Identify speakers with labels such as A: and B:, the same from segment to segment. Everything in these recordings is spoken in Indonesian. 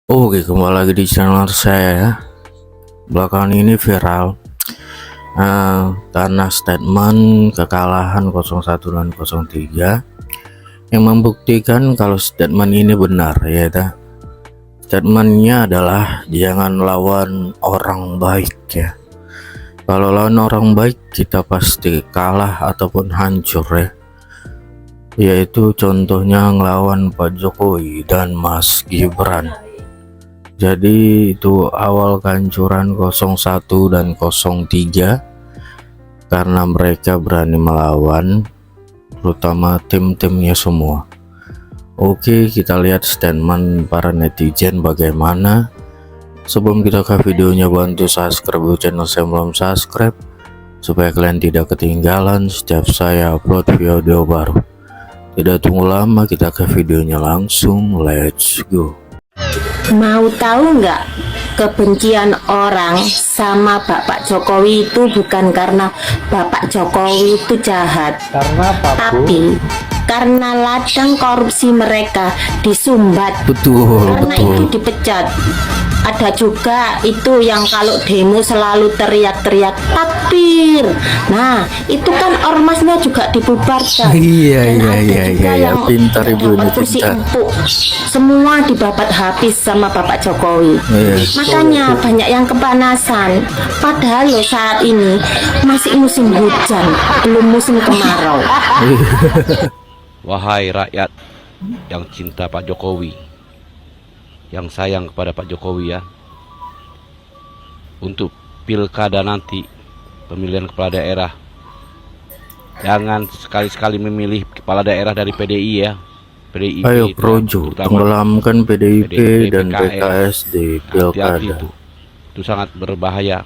A: Oke, kembali lagi di channel saya ya. Belakangan ini viral karena statement kekalahan 01 dan 03 yang membuktikan kalau statement ini benar ya. Statementnya adalah jangan lawan orang baik ya. Kalau lawan orang baik kita pasti kalah ataupun hancur ya. Yaitu contohnya ngelawan Pak Jokowi dan Mas Gibran. Jadi itu awal kehancuran 01 dan 03 karena mereka berani melawan, terutama tim-timnya semua. Oke, kita lihat statement para netizen bagaimana. Sebelum kita ke videonya, bantu subscribe channel saya belum subscribe supaya kalian tidak ketinggalan setiap saya upload video baru. Tidak tunggu lama, kita ke videonya langsung. Let's go.
B: Mau tahu nggak, kebencian orang sama Bapak Jokowi itu bukan karena Bapak Jokowi itu jahat,
C: Karena apa, Bu?
B: tapi karena ladang korupsi mereka disumbat,
A: Betul,
B: karena
A: betul.
B: itu dipecat. Ada juga itu yang kalau demo selalu teriak-teriak takbir. Nah, itu kan ormasnya juga dibubarkan.
A: Iya,
B: Dan ada
A: iya,
B: juga
A: iya,
B: yang
A: pintar ibu ini,
B: dapat kursi
A: pintar.
B: empuk. Semua dibabat habis sama Bapak Jokowi.
A: Iya.
B: Makanya banyak yang kepanasan. Padahal loh saat ini masih musim hujan, belum musim kemarau.
D: Wahai rakyat yang cinta Pak Jokowi, yang sayang kepada Pak Jokowi ya, untuk pilkada nanti, pemilihan kepala daerah, jangan sekali-sekali memilih kepala daerah dari PDI ya. PDIP
A: Ayo
D: itu,
A: Projo,
D: terutama
A: tenggelamkan PDIP dan PKS di
D: hati-hati
A: pilkada.
D: itu sangat berbahaya.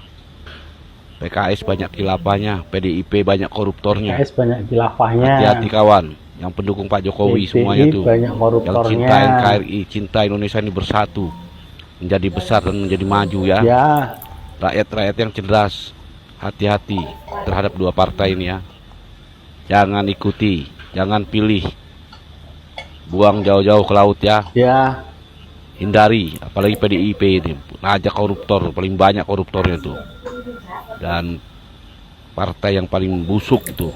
D: PKS banyak khilafahnya, PDIP banyak koruptornya.
C: PKS banyak khilafahnya.
D: Hati-hati kawan, yang pendukung Pak Jokowi
C: PDI
D: semuanya tuh,
C: banyak
D: yang
C: koruptornya.
D: cinta NKRI, cinta Indonesia ini bersatu, menjadi besar dan menjadi maju ya.
C: Ya,
D: Rakyat-rakyat yang cerdas, hati-hati terhadap dua partai ini ya. Jangan ikuti, jangan pilih, buang jauh-jauh ke laut ya.
C: ya.
D: Hindari, apalagi PDIP ini, ngajak koruptor, paling banyak koruptornya tuh. Dan partai yang paling busuk itu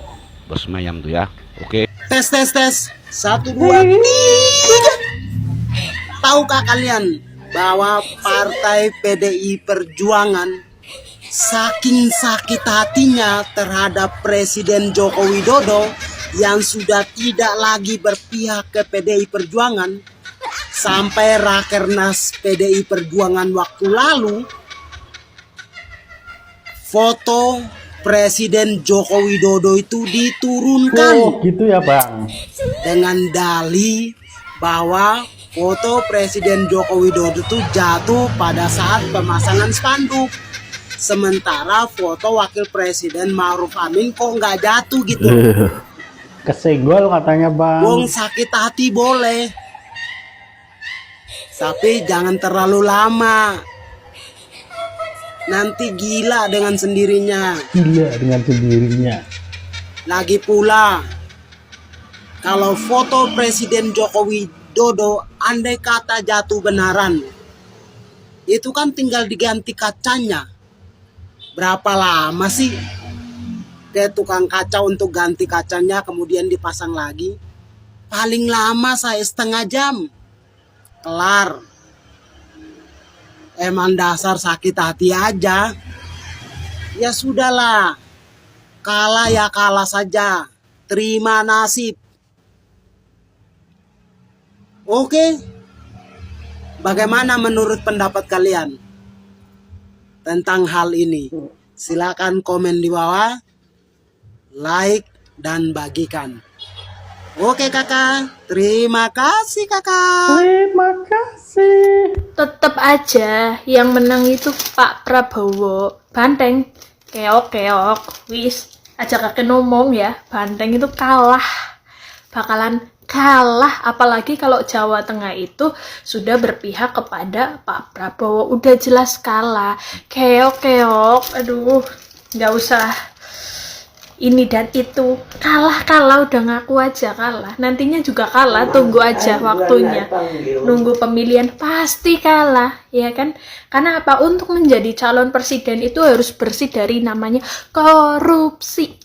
D: bersemayam tuh ya. Oke.
E: Tes tes tes 1 2 3. Tahukah kalian bahwa partai PDI Perjuangan saking sakit hatinya terhadap Presiden Joko Widodo yang sudah tidak lagi berpihak ke PDI Perjuangan, sampai Rakernas PDI Perjuangan waktu lalu foto Presiden Joko Widodo itu diturunkan
C: Oh, gitu ya, Bang.
E: dengan dalih bahwa foto Presiden Joko Widodo itu jatuh pada saat pemasangan spanduk, sementara foto Wakil Presiden Ma'ruf Amin kok nggak jatuh gitu.
C: Kesenggol katanya, Bang.
E: Wong sakit hati boleh, tapi jangan terlalu lama, nanti gila dengan sendirinya.
C: Gila dengan sendirinya.
E: Lagi pula, kalau foto Presiden Joko Widodo andai kata jatuh benaran, itu kan tinggal diganti kacanya. Berapa lama sih ke tukang kaca untuk ganti kacanya kemudian dipasang lagi? Paling lama saya setengah jam. Kelar. Emang dasar sakit hati aja. Ya sudahlah, kalah ya kalah saja, terima nasib. Oke, bagaimana menurut pendapat kalian tentang hal ini? Silakan komen di bawah, like dan bagikan. Oke kakak, terima kasih kakak.
C: Terima kasih.
F: Tetep aja yang menang itu Pak Prabowo. Banteng, keok-keok, wis aja kakek ngomong ya, Banteng itu kalah, bakalan kalah, apalagi kalau Jawa Tengah itu sudah berpihak kepada Pak Prabowo, udah jelas kalah. Keok-keok, aduh, nggak usah ini dan itu. Kalah udah ngaku aja kalah, nantinya juga kalah, tunggu aja waktunya, nunggu pemilihan pasti kalah, ya kan? Karena apa? Untuk menjadi calon presiden itu harus bersih dari namanya korupsi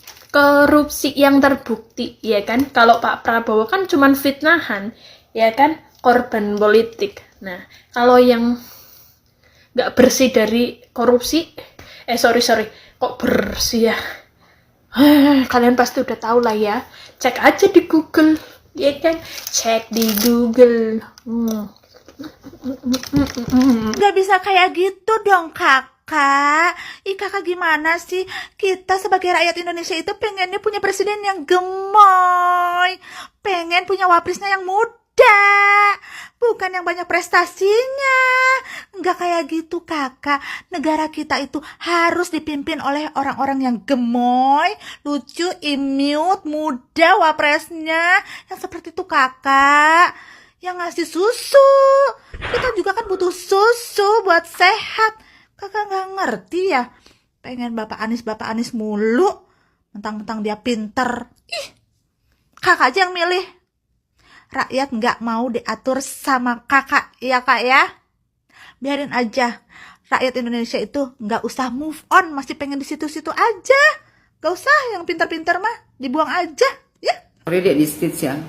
F: yang terbukti, ya kan? Kalau Pak Prabowo kan cuman fitnahan, ya kan, korban politik. Nah, kalau yang nggak bersih dari korupsi, sorry, kok bersih ya? Kalian pasti udah tahu lah ya. Cek aja di Google, ya kan? Cek di Google.
G: Gak bisa kayak gitu dong kakak. Ih kakak gimana sih? Kita sebagai rakyat Indonesia itu pengennya punya presiden yang gemoy. Pengen punya wapresnya yang muda. Bukan yang banyak prestasinya. Enggak kayak gitu kakak. Negara kita itu harus dipimpin oleh orang-orang yang gemoy, lucu, imut, muda wapresnya. Yang seperti itu kakak. Yang ngasih susu. Kita juga kan butuh susu buat sehat. Kakak nggak ngerti ya. Pengen Bapak Anies mulu. Mentang-mentang dia pinter. Ih, kakak aja yang milih. Rakyat nggak mau diatur sama kakak, ya kak ya. Biarin aja. Rakyat Indonesia itu nggak usah move on. Masih pengen di situ-situ aja. Gak usah yang pinter-pinter mah. Dibuang aja, ya.
H: Sorry dek di stage ya.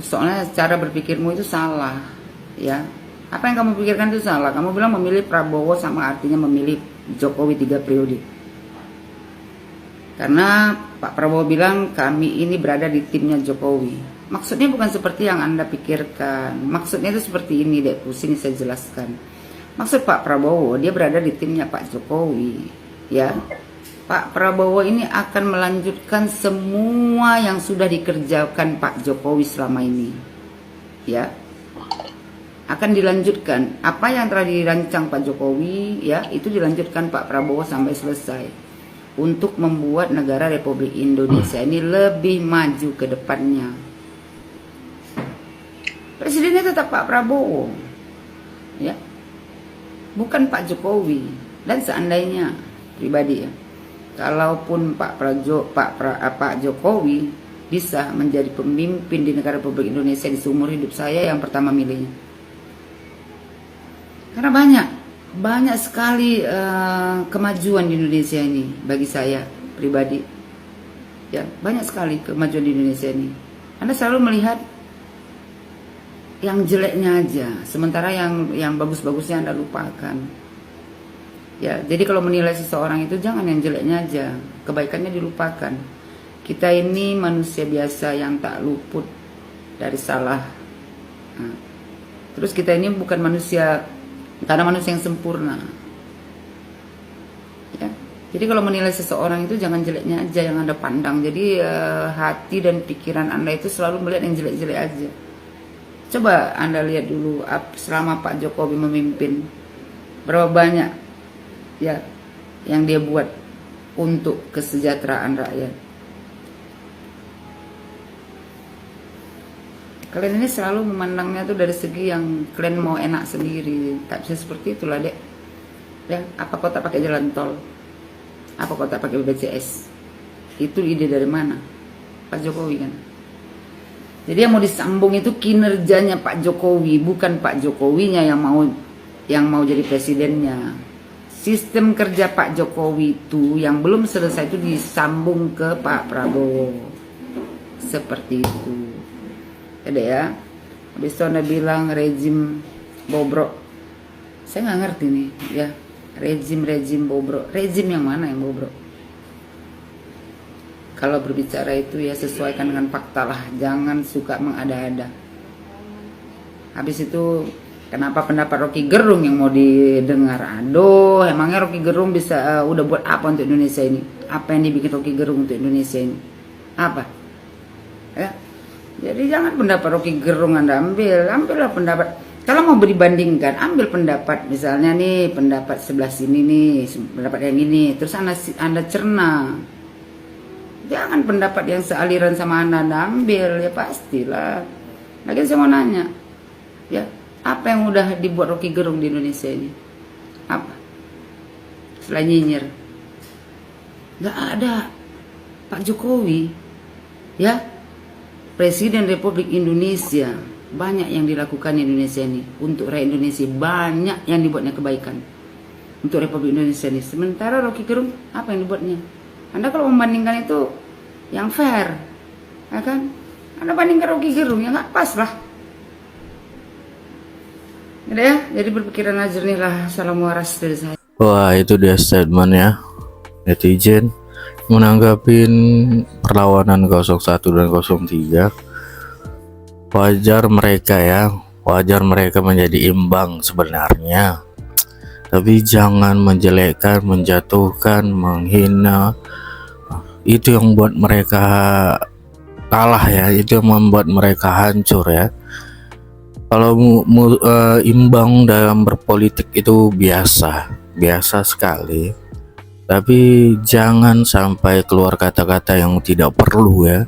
H: Soalnya cara berpikirmu itu salah, ya. Apa yang kamu pikirkan itu salah. Kamu bilang memilih Prabowo sama artinya memilih Jokowi 3 periode. Karena Pak Prabowo bilang kami ini berada di timnya Jokowi. Maksudnya bukan seperti yang Anda pikirkan. Maksudnya itu seperti ini dek, sini saya jelaskan. Maksud Pak Prabowo, dia berada di timnya Pak Jokowi, ya. Pak Prabowo ini akan melanjutkan semua yang sudah dikerjakan Pak Jokowi selama ini, ya. Akan dilanjutkan apa yang telah dirancang Pak Jokowi, ya, itu dilanjutkan Pak Prabowo sampai selesai untuk membuat negara Republik Indonesia ini lebih maju ke depannya. Presidennya tetap Pak Prabowo, ya, bukan Pak Jokowi. Dan seandainya pribadi ya, kalaupun Pak Jokowi bisa menjadi pemimpin di negara Republik Indonesia di seumur hidup saya, yang pertama milihnya. Karena banyak sekali kemajuan di Indonesia ini bagi saya pribadi, ya, banyak sekali kemajuan di Indonesia ini. Anda selalu melihat yang jeleknya aja, sementara yang bagus-bagusnya Anda lupakan. Ya, jadi kalau menilai seseorang itu jangan yang jeleknya aja, kebaikannya dilupakan. Kita ini manusia biasa yang tak luput dari salah. Nah, terus kita ini bukan manusia, karena manusia yang sempurna. Ya, jadi kalau menilai seseorang itu jangan jeleknya aja yang Anda pandang. Jadi hati dan pikiran Anda itu selalu melihat yang jelek-jelek aja. Coba Anda lihat dulu selama Pak Jokowi memimpin, berapa banyak ya yang dia buat untuk kesejahteraan rakyat. Kalian ini selalu memandangnya tuh dari segi yang kalian mau enak sendiri. Tak bisa seperti itulah dek. Ya, apa kau tak pakai jalan tol? Apa kau tak pakai BPJS? Itu ide dari mana? Pak Jokowi kan. Jadi yang mau disambung itu kinerjanya Pak Jokowi, bukan Pak Jokowinya yang mau jadi presidennya. Sistem kerja Pak Jokowi itu yang belum selesai itu disambung ke Pak Prabowo. Seperti itu. Ada ya. Habis itu Anda bilang rejim bobrok. Saya nggak ngerti nih, ya. Rejim bobrok. Rejim yang mana yang bobrok? Kalau berbicara itu ya sesuaikan dengan fakta lah, jangan suka mengada-ada. Habis itu kenapa pendapat Rocky Gerung yang mau didengar? Aduh, emangnya Rocky Gerung bisa udah buat apa untuk Indonesia ini? Apa yang dibikin Rocky Gerung untuk Indonesia ini? Apa? Ya. Jadi jangan pendapat Rocky Gerung Anda ambillah pendapat. Kalau mau dibandingkan, ambil pendapat misalnya nih, pendapat sebelah sini nih, pendapat yang ini, terus Anda cerna. Jangan pendapat yang sealiran sama Anda ambil, ya pastilah. Lagi saya mau nanya, ya, apa yang udah dibuat Rocky Gerung di Indonesia ini? Apa? Selain nyinyir? Gak ada. Pak Jokowi, ya, Presiden Republik Indonesia, banyak yang dilakukan di Indonesia ini untuk rakyat Indonesia, banyak yang dibuatnya kebaikan untuk Republik Indonesia ini. Sementara Rocky Gerung apa yang dibuatnya? Anda kalau membandingkan itu yang fair, ya kan? Anda bandingkan Rocky Gerung yang nggak pas lah. Udah ya, jadi berpikiran jernih lah. Salam waras dari saya.
A: Wah, itu dia statement ya netizen menanggapin perlawanan 01 dan 03. Wajar mereka menjadi imbang sebenarnya, tapi jangan menjelekkan, menjatuhkan, menghina. Itu yang membuat mereka kalah ya, itu yang membuat mereka hancur ya. Kalau imbang dalam berpolitik itu biasa sekali, tapi jangan sampai keluar kata-kata yang tidak perlu ya.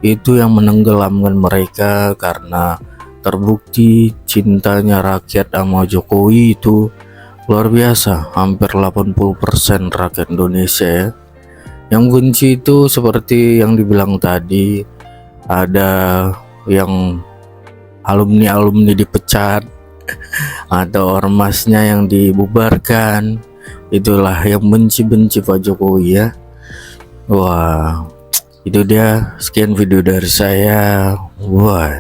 A: Itu yang menenggelamkan mereka, karena terbukti cintanya rakyat sama Jokowi itu luar biasa. Hampir 80% rakyat Indonesia ya. Yang benci itu seperti yang dibilang tadi, ada yang alumni dipecat atau ormasnya yang dibubarkan. Itulah yang benci Pak Jokowi ya. Wah, itu dia, sekian video dari saya. Wah.